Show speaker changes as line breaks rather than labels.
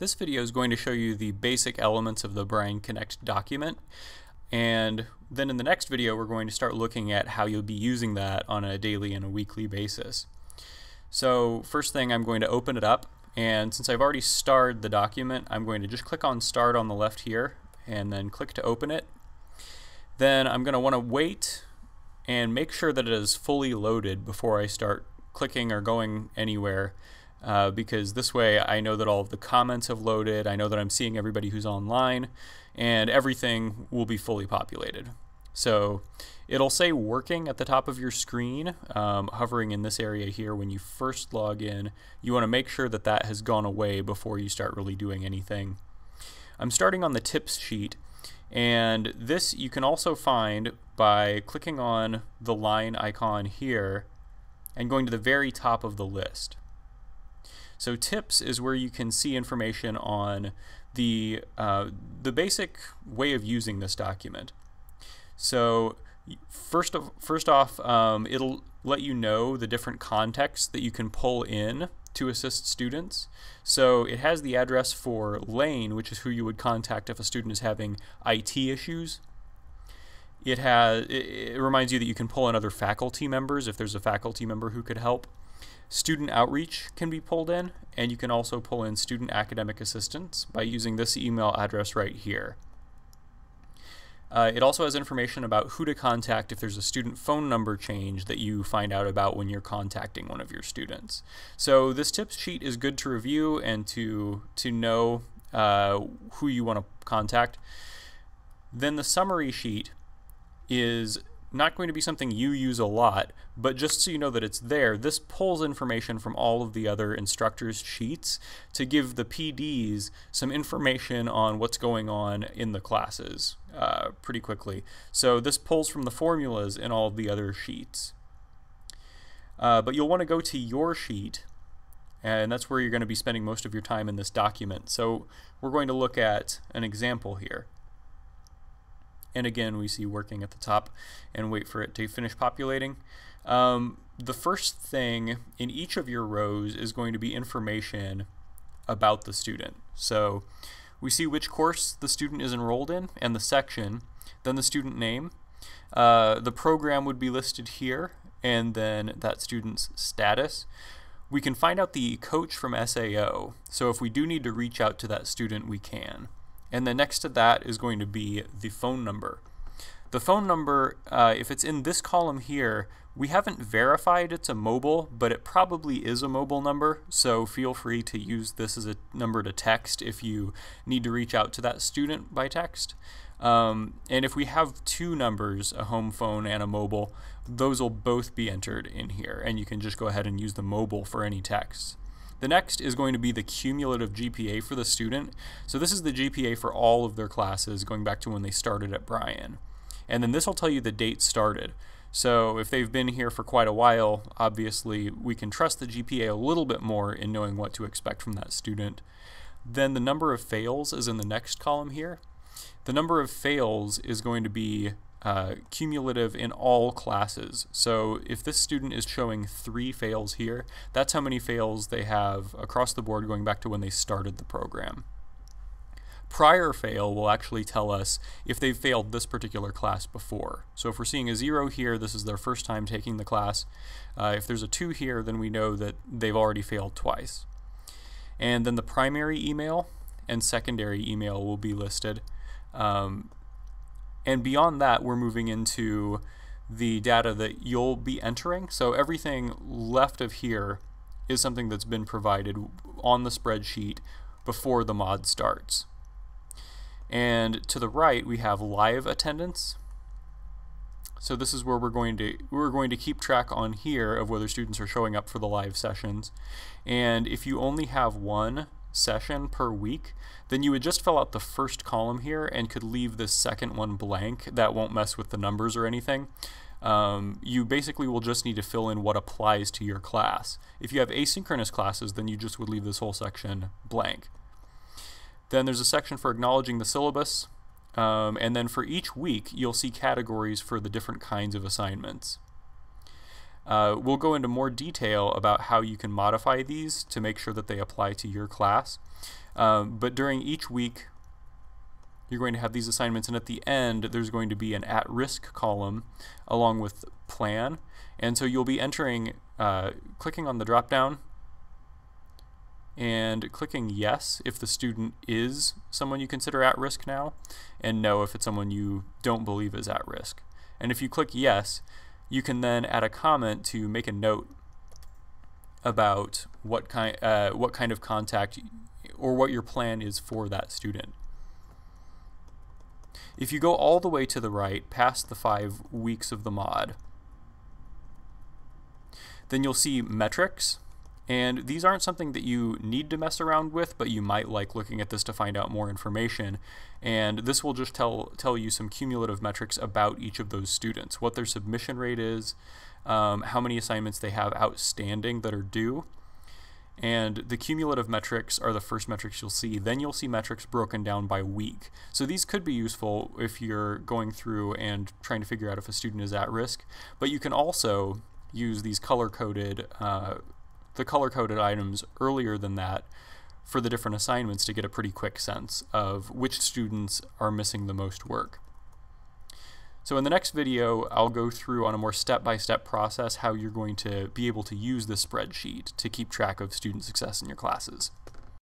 This video is going to show you the basic elements of the BryanConnect document, and then in the next video we're going to start looking at how you'll be using that on a daily and a weekly basis. So first thing, I'm going to open it up, and since I've already starred the document, I'm going to just click on Start on the left here and then click to open it. Then I'm going to want to wait and make sure that it is fully loaded before I start clicking or going anywhere, because this way I know that all of the comments have loaded, I know that I'm seeing everybody who's online, and everything will be fully populated. So it'll say working at the top of your screen, hovering in this area here when you first log in. You want to make sure that that has gone away before you start really doing anything. I'm starting on the tips sheet, and this you can also find by clicking on the line icon here and going to the very top of the list. So tips is where you can see information on the basic way of using this document. So first off, it'll let you know the different contexts that you can pull in to assist students. So it has the address for Lane, which is who you would contact if a student is having IT issues. It reminds you that you can pull in other faculty members if there's a faculty member who could help. Student outreach can be pulled in, and you can also pull in student academic assistance by using this email address right here. It also has information about who to contact if there's a student phone number change that you find out about when you're contacting one of your students. So this tips sheet is good to review and to know who you want to contact. Then the summary sheet is not going to be something you use a lot, but just so you know that it's there, this pulls information from all of the other instructors' sheets to give the PDs some information on what's going on in the classes pretty quickly. So this pulls from the formulas in all of the other sheets. But you'll want to go to your sheet, and that's where you're going to be spending most of your time in this document. So we're going to look at an example here. And again, we see working at the top, and wait for it to finish populating. The first thing in each of your rows is going to be information about the student. So we see which course the student is enrolled in and the section, then the student name. The program would be listed here, and then that student's status. We can find out the coach from SAO, so if we do need to reach out to that student, we can. And then next to that is going to be the phone number. The phone number, if it's in this column here, we haven't verified it's a mobile, but it probably is a mobile number, so feel free to use this as a number to text if you need to reach out to that student by text. And if we have two numbers, a home phone and a mobile, those will both be entered in here, and you can just go ahead and use the mobile for any text. The next is going to be the cumulative GPA for the student. So this is the GPA for all of their classes going back to when they started at Bryan. And then this will tell you the date started. So if they've been here for quite a while, obviously we can trust the GPA a little bit more in knowing what to expect from that student. Then the number of fails is in the next column here. The number of fails is going to be cumulative in all classes. So if this student is showing 3 fails here, that's how many fails they have across the board going back to when they started the program. Prior fail will actually tell us if they've failed this particular class before. So if we're seeing a 0 here, this is their first time taking the class. If there's a 2 here, then we know that they've already failed twice. And then the primary email and secondary email will be listed. And beyond that, we're moving into the data that you'll be entering. So everything left of here is something that's been provided on the spreadsheet before the mod starts. And to the right, we have live attendance. So this is where we're going to keep track on here of whether students are showing up for the live sessions. And if you only have one session per week, then you would just fill out the first column here and could leave this second one blank. That won't mess with the numbers or anything. You basically will just need to fill in what applies to your class. If you have asynchronous classes, then you just would leave this whole section blank. Then there's a section for acknowledging the syllabus, and then for each week you'll see categories for the different kinds of assignments. We'll go into more detail about how you can modify these to make sure that they apply to your class. But during each week, you're going to have these assignments, and at the end, there's going to be an at-risk column along with plan. And so you'll be entering, clicking on the drop-down and clicking yes if the student is someone you consider at risk now, and no if it's someone you don't believe is at risk. And if you click yes, you can then add a comment to make a note about what kind of contact or what your plan is for that student. If you go all the way to the right past the 5 weeks of the mod, then you'll see metrics, and these aren't something that you need to mess around with, but you might like looking at this to find out more information. And this will just tell you some cumulative metrics about each of those students, what their submission rate is, how many assignments they have outstanding that are due. And the cumulative metrics are the first metrics you'll see. Then you'll see metrics broken down by week. So these could be useful if you're going through and trying to figure out if a student is at risk. But you can also use these color-coded items earlier than that for the different assignments to get a pretty quick sense of which students are missing the most work. So in the next video, I'll go through on a more step-by-step process how you're going to be able to use this spreadsheet to keep track of student success in your classes.